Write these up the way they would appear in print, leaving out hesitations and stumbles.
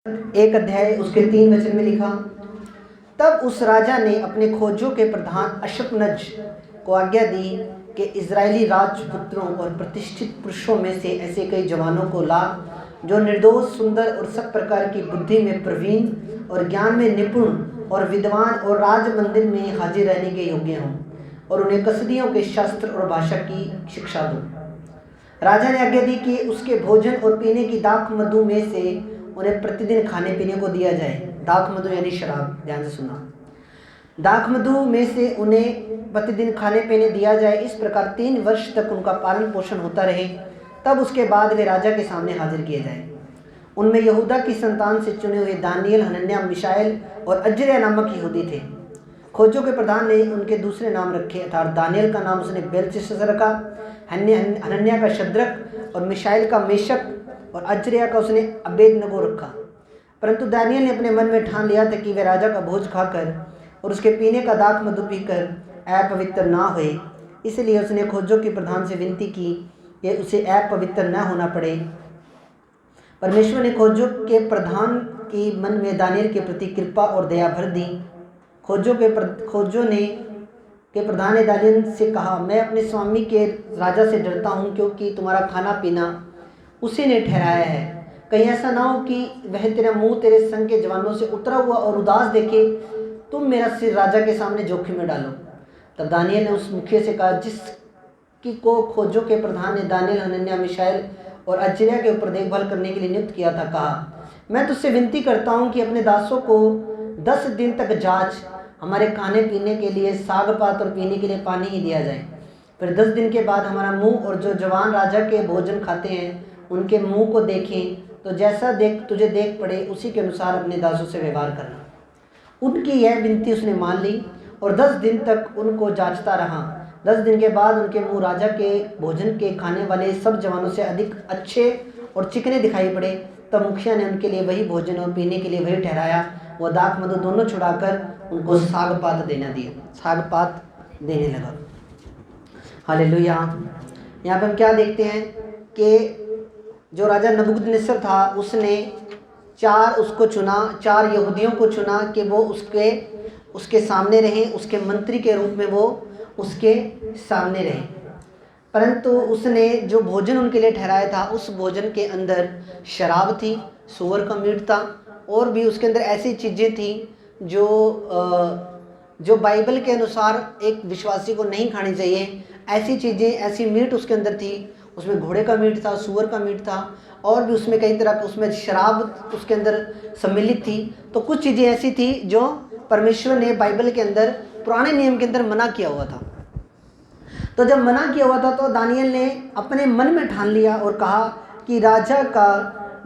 1 अध्याय उसके 3 वचन में लिखा, तब उस राजा ने अपने खोजों के प्रधान अशपनज को आज्ञा दी कि इजरायली राजपुत्रों और प्रतिष्ठित पुरुषों में से ऐसे कई जवानों को ला जो निर्दोष, सुंदर और सब प्रकार की बुद्धि में प्रवीण और ज्ञान में निपुण और विद्वान और राज मंदिर में हाजिर रहने के योग्य हों, और उन्हें कसदियों के शास्त्र और भाषा की शिक्षा दो। राजा ने आज्ञा दी कि उसके भोजन और पीने की दाख मधु में से उन्हें प्रतिदिन खाने पीने को दिया जाए। दाख मधु यानी शराब, ध्यान से सुना। दाख मधु में से उन्हें प्रतिदिन खाने पीने दिया जाए। इस प्रकार 3 वर्ष तक उनका पालन पोषण होता रहे। तब उसके बाद वे राजा के सामने हाजिर किए जाए। उनमें यहूदा की संतान से चुने हुए दानियल, हनन्याह, मिशाएल और अजर्याह नामक यहूदी थे। खोजों के प्रधान ने उनके दूसरे नाम रखे, अर्थात दानियल का नाम उसने बेलशस्सर रखा, हनन्याह का शद्रक और मिशाएल का मेशक और अजर्याह का उसने अबेदनगो रखा। परंतु दानियल ने अपने मन में ठान लिया था कि वे राजा का भोज खाकर और उसके पीने का दाख मधु पीकर अपवित्र ना हुए। इसलिए उसने खोजों के प्रधान से विनती की कि उसे अपवित्र न होना पड़े। परमेश्वर ने खोजों के प्रधान के मन में दानियल के प्रति कृपा और दया भर दी। खोजों के प्रधान ने दानियल से कहा, मैं अपने स्वामी के राजा से डरता हूँ, क्योंकि तुम्हारा खाना पीना उसी ने ठहराया है। कहीं ऐसा ना हो कि वह तेरा मुंह तेरे संग के जवानों से उतरा हुआ और उदास देखे, तुम मेरा सिर राजा के सामने जोखिम में डालो। तब दानियल ने उस मुखिया से कहा, जिसकी को खोजों के प्रधान ने दानियल, हनन्याह, मिशाएल और अजर्याह के ऊपर देखभाल करने के लिए नियुक्त किया था, कहा, मैं तुझसे विनती करता हूँ कि अपने दासों को 10 दिन तक जांच, हमारे खाने पीने के लिए साग पात और पीने के लिए पानी ही दिया जाए। फिर 10 दिन के बाद हमारा मुंह और जो जवान राजा के भोजन खाते हैं उनके मुंह को देखें, तो जैसा तुझे देख पड़े उसी के अनुसार अपने दासों से व्यवहार करना। उनकी यह विनती उसने मान ली और 10 दिन तक उनको जांचता रहा। 10 दिन के बाद उनके मुंह राजा के भोजन के खाने वाले सब जवानों से अधिक अच्छे और चिकने दिखाई पड़े। तब मुखिया ने उनके लिए वही भोजन और पीने के लिए वही ठहराया। वह दाख मधु दोनों छुड़ाकर उनको साग पात देने लगा। हालेलुया। यहाँ पर हम क्या देखते हैं कि जो राजा नबूकदनेस्सर था उसने 4 यहूदियों को चुना कि वो उसके सामने रहें, उसके मंत्री के रूप में वो उसके सामने रहे। परंतु उसने जो भोजन उनके लिए ठहराया था उस भोजन के अंदर शराब थी, सूअर का मीट था, और भी उसके अंदर ऐसी चीज़ें थी जो बाइबल के अनुसार एक विश्वासी को नहीं खानी चाहिए। ऐसी चीज़ें, ऐसी मीट उसके अंदर थी। उसमें घोड़े का मीट था, सूअर का मीट था, और भी उसमें कई तरह का, उसमें शराब उसके अंदर सम्मिलित थी। तो कुछ चीज़ें ऐसी थी जो परमेश्वर ने बाइबल के अंदर, पुराने नियम के अंदर मना किया हुआ था। तो जब मना किया हुआ था तो दानियल ने अपने मन में ठान लिया और कहा कि राजा का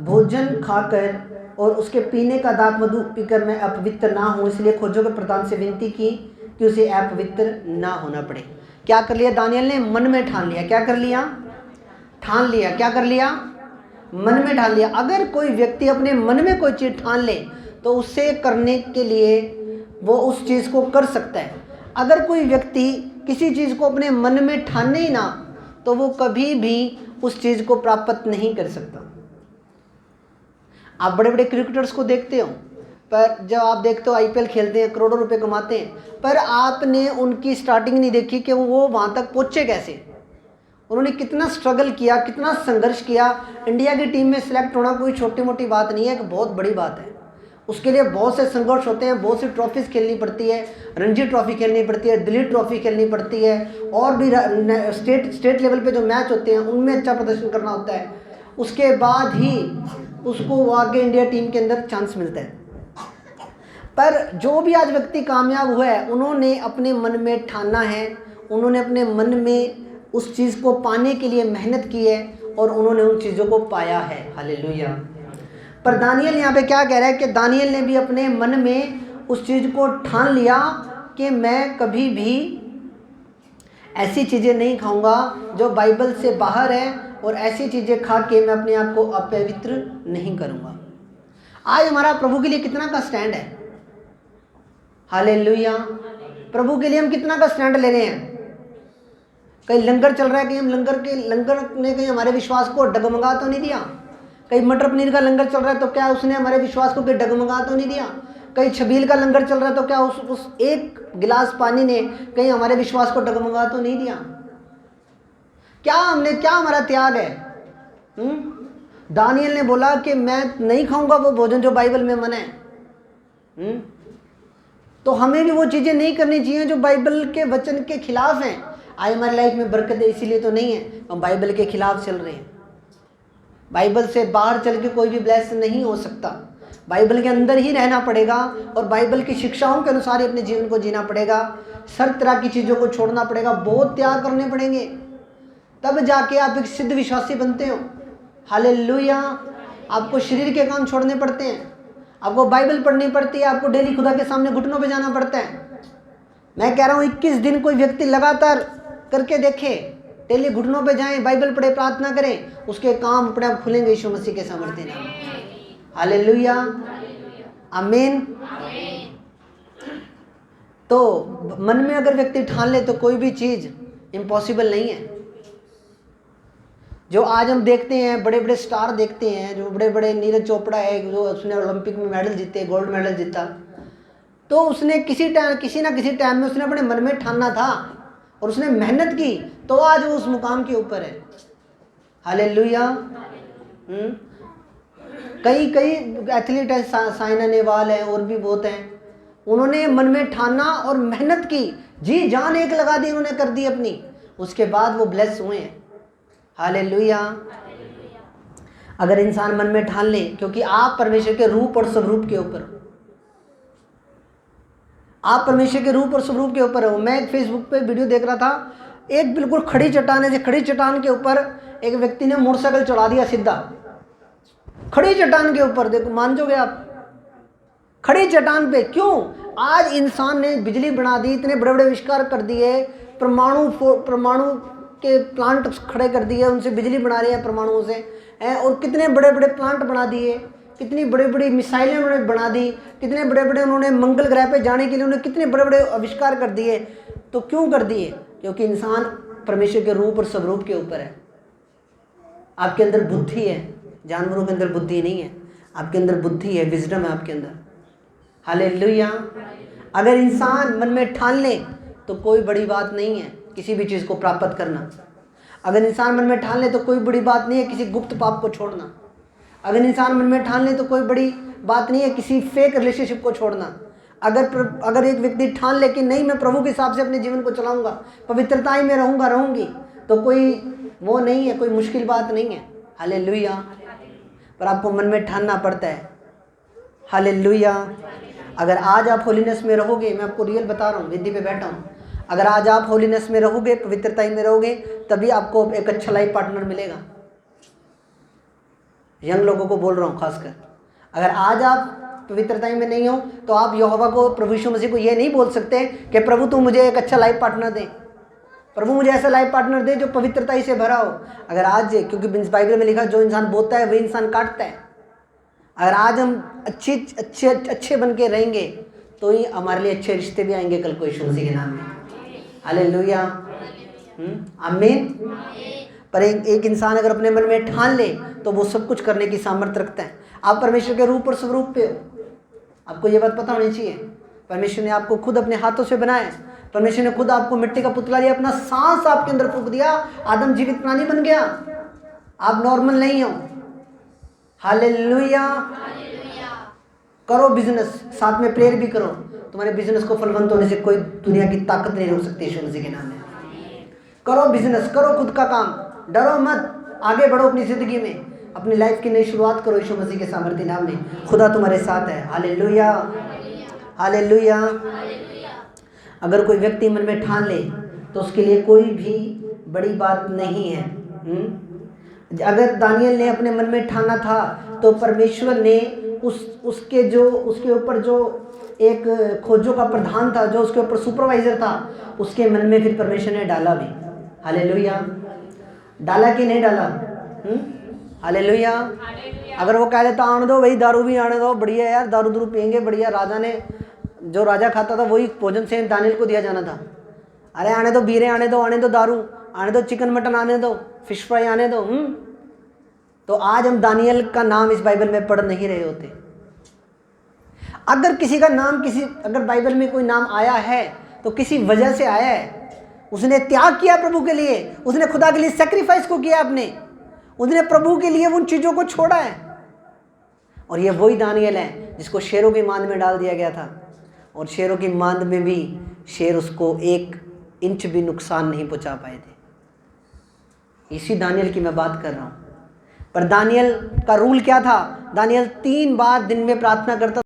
भोजन खाकर और उसके पीने का दाख मधु पीकर मैं अपवित्र ना हूँ। इसलिए खोजों के प्रधान से विनती की कि उसे अपवित्र ना होना पड़े। क्या कर लिया दानियल ने? मन में ठान लिया। क्या कर लिया? ठान लिया। क्या कर लिया? मन में ठान लिया। अगर कोई व्यक्ति अपने मन में कोई चीज़ ठान ले तो उसे करने के लिए वो उस चीज़ को कर सकता है। अगर कोई व्यक्ति किसी चीज़ को अपने मन में ठाने ही ना तो वो कभी भी उस चीज़ को प्राप्त नहीं कर सकता। आप बड़े बड़े क्रिकेटर्स को देखते हो, पर जब आप देखते हो आईपीएल खेलते हैं, करोड़ों रुपए कमाते हैं, पर आपने उनकी स्टार्टिंग नहीं देखी कि वो वहाँ तक पहुँचे कैसे। उन्होंने कितना स्ट्रगल किया, कितना संघर्ष किया। इंडिया की टीम में सिलेक्ट होना कोई छोटी मोटी बात नहीं है, एक बहुत बड़ी बात है। उसके लिए बहुत से संघर्ष होते हैं, बहुत सी ट्रॉफीज़ खेलनी पड़ती है, रणजी ट्रॉफी खेलनी पड़ती है, दिल्ली ट्रॉफी खेलनी पड़ती है, और भी स्टेट लेवल पे जो मैच होते हैं उनमें अच्छा प्रदर्शन करना होता है। उसके बाद ही उसको आगे इंडिया टीम के अंदर चांस मिलता है। पर जो भी आज व्यक्ति कामयाब हुआ है उन्होंने अपने मन में ठाना है, उन्होंने अपने मन में उस चीज़ को पाने के लिए मेहनत की है और उन्होंने उन चीज़ों को पाया है। हालेलुया। पर दानियल यहाँ पे क्या कह रहा है कि दानियल ने भी अपने मन में उस चीज़ को ठान लिया कि मैं कभी भी ऐसी चीज़ें नहीं खाऊंगा जो बाइबल से बाहर है, और ऐसी चीज़ें खा के मैं अपने आप को अपवित्र नहीं करूँगा। आज हमारा प्रभु के लिए कितना का स्टैंड है। हालेलुया। प्रभु के लिए हम कितना का स्टैंड ले रहे हैं। कहीं लंगर चल रहा है, कहीं हम लंगर ने कहीं हमारे विश्वास को डगमगा तो नहीं दिया। कहीं मटर पनीर का लंगर चल रहा है तो क्या उसने हमारे विश्वास को कोई डगमगा तो नहीं दिया? कहीं छबील का लंगर चल रहा है तो क्या उस एक गिलास पानी ने कहीं हमारे विश्वास को डगमगा तो नहीं दिया? क्या हमारा त्याग है? दानियल ने बोला कि मैं नहीं खाऊंगा वो भोजन जो बाइबल में मना है। तो हमें भी वो चीज़ें नहीं करनी चाहिए जो बाइबल के वचन के खिलाफ हैं। आज हमारी लाइफ में बरकत है इसीलिए तो नहीं है, हम बाइबल के खिलाफ चल रहे हैं। बाइबल से बाहर चल के कोई भी ब्लेस नहीं हो सकता। बाइबल के अंदर ही रहना पड़ेगा और बाइबल की शिक्षाओं के अनुसार ही अपने जीवन को जीना पड़ेगा। हर तरह की चीज़ों को छोड़ना पड़ेगा, बहुत त्याग करने पड़ेंगे, तब जाके आप एक सिद्ध विश्वासी बनते हो। हालेलुया। आपको शरीर के काम छोड़ने पड़ते हैं, आपको बाइबल पढ़नी पड़ती है, आपको डेली खुदा के सामने घुटनों पे जाना पड़ता है। मैं कह रहा हूँ 21 दिन कोई व्यक्ति लगातार करके देखे, डेली घुटनों पे जाएं, बाइबल पढ़े, प्रार्थना करें, उसके काम अपने आप खुलेंगे यीशु मसीह के सामर्थ्य नाम में। हालेलुया, आमीन। तो मन में अगर व्यक्ति ठान ले तो कोई भी चीज़ इम्पॉसिबल नहीं है। जो आज हम देखते हैं, बड़े बड़े स्टार देखते हैं, जो बड़े बड़े नीरज चोपड़ा है जो उसने ओलंपिक में मेडल जीते, गोल्ड मेडल जीता, तो उसने किसी ना किसी टाइम में उसने अपने मन में ठानना था और उसने मेहनत की, तो आज वो उस मुकाम के ऊपर है। हालेलुया। कई एथलीट हैं, साइना नेहवाल है और भी बहुत हैं, उन्होंने मन में ठाना और मेहनत की, जी जान एक लगा दी उन्होंने, कर दी अपनी, उसके बाद वो ब्लेस हुए हैं। हालेलुया। अगर इंसान मन में ठान ले, क्योंकि आप परमेश्वर के रूप और स्वरूप के ऊपर, आप परमेश्वर के रूप और स्वरूप के ऊपर हो। मैं एक फेसबुक पे वीडियो देख रहा था, एक बिल्कुल खड़ी चट्टान है, खड़ी चट्टान के ऊपर एक व्यक्ति ने मोटरसाइकिल चढ़ा दिया सीधा, खड़ी चट्टान के ऊपर। देखो, मान जाओगे आप, खड़ी चट्टान पे। क्यों? आज इंसान ने बिजली बना दी, इतने बड़े बड़े आविष्कार कर दिए, परमाणु के प्लांट खड़े कर दिए, उनसे बिजली बना रहे हैं परमाणुओं से, और कितने बड़े बड़े प्लांट बना दिए, कितनी बड़ी बड़ी मिसाइलें उन्होंने बना दी, कितने बड़े बड़े उन्होंने मंगल ग्रह पे जाने के लिए उन्होंने कितने बड़े बड़े आविष्कार कर दिए। तो क्यों कर दिए? क्योंकि इंसान परमेश्वर के रूप और स्वरूप के ऊपर है। आपके अंदर बुद्धि है, जानवरों के अंदर बुद्धि नहीं है, आपके अंदर बुद्धि है, विजडम है आपके अंदर। हालेलुया। अगर इंसान मन में ठान ले तो कोई बड़ी बात नहीं है किसी भी चीज़ को प्राप्त करना। अगर इंसान मन में ठान ले तो कोई बड़ी बात नहीं है किसी गुप्त पाप को छोड़ना। अगर इंसान मन में ठान ले तो कोई बड़ी बात नहीं है किसी फेक रिलेशनशिप को छोड़ना। अगर एक व्यक्ति ठान ले कि नहीं, मैं प्रभु के हिसाब से अपने जीवन को चलाऊंगा, पवित्रता में रहूंगी, तो कोई वो नहीं है, कोई मुश्किल बात नहीं है। हालेलुया। पर आपको मन में ठानना पड़ता है। हालेलुया। अगर आज आप होलीनेस में रहोगे, मैं आपको रियल बता रहा हूँ, वेदी पे बैठा हूँ, अगर आज आप होलीनेस में रहोगे, पवित्रता में रहोगे, तभी आपको एक अच्छा लाइफ पार्टनर मिलेगा। यंग लोगों को बोल रहा हूँ खासकर, अगर आज आप पवित्रता में नहीं हो तो आप यहोवा को, प्रभु यीशु मसीह को ये नहीं बोल सकते कि प्रभु तू मुझे एक अच्छा लाइफ पार्टनर दे, प्रभु मुझे ऐसा लाइफ पार्टनर दे जो पवित्रता से भरा हो। अगर आज, क्योंकि बाइबल में लिखा जो इंसान बोता है वही इंसान काटता है। अगर आज हम अच्छे बन के रहेंगे तो ही हमारे लिए अच्छे रिश्ते भी आएंगे कल को यीशु मसीह के नाम में। हालेलुया, आमीन। पर एक इंसान अगर अपने मन में ठान ले तो वो सब कुछ करने की सामर्थ्य रखता है। आप परमेश्वर के रूप और स्वरूप पे हो, आपको ये बात पता होनी चाहिए। परमेश्वर ने आपको खुद अपने हाथों से बनाया, परमेश्वर ने खुद आपको मिट्टी का पुतला लिया, अपना सांस आपके अंदर फूंक दिया, आदम जीवित प्राणी बन गया। आप नॉर्मल नहीं हो। हालेलुया। करो बिजनेस, साथ में प्रेयर भी करो, तुम्हारे बिजनेस को फलवंत होने से कोई दुनिया की ताकत नहीं रोक सकती यीशु मसीह के नाम में। करो बिजनेस, करो खुद का काम, डरो मत, आगे बढ़ो अपनी जिंदगी में, अपनी लाइफ की नई शुरुआत करो यीशु मसीह के सामर्थ्य नाम में। खुदा तुम्हारे साथ है। Hallelujah, hallelujah. अगर कोई व्यक्ति मन में ठान ले तो उसके लिए कोई भी बड़ी बात नहीं है। अगर दानियल ने अपने मन में ठाना था तो परमेश्वर ने उसके ऊपर जो एक खोजों का प्रधान था, जो उसके ऊपर सुपरवाइजर था, उसके मन में फिर परमेश्वर ने डाला भी। हालेलुया। डाला कि नहीं डाला? हालेलुया। अगर वो कह देता आने दो भाई, दारू भी आने दो, बढ़िया यार, दारू पियेंगे, बढ़िया, राजा ने जो राजा खाता था वही भोजन से दानियल को दिया जाना था। अरे आने दो बीरे, आने दो दारू, आने दो चिकन मटन, आने दो फिश फ्राई, आने दो। तो आज हम दानियल का नाम इस बाइबल में पढ़ नहीं रहे होते। अगर किसी का नाम अगर बाइबल में कोई नाम आया है तो किसी वजह से आया है। उसने त्याग किया प्रभु के लिए, उसने खुदा के लिए सेक्रीफाइस को किया उसने प्रभु के लिए उन चीज़ों को छोड़ा है। और ये वही दानियल है जिसको शेरों की मांद में डाल दिया गया था, और शेरों की मांद में भी शेर उसको 1 इंच भी नुकसान नहीं पहुंचा पाए थे। इसी दानियल की मैं बात कर रहा हूँ। पर दानियल का रूल क्या था? दानियल 3 बार दिन में प्रार्थना करता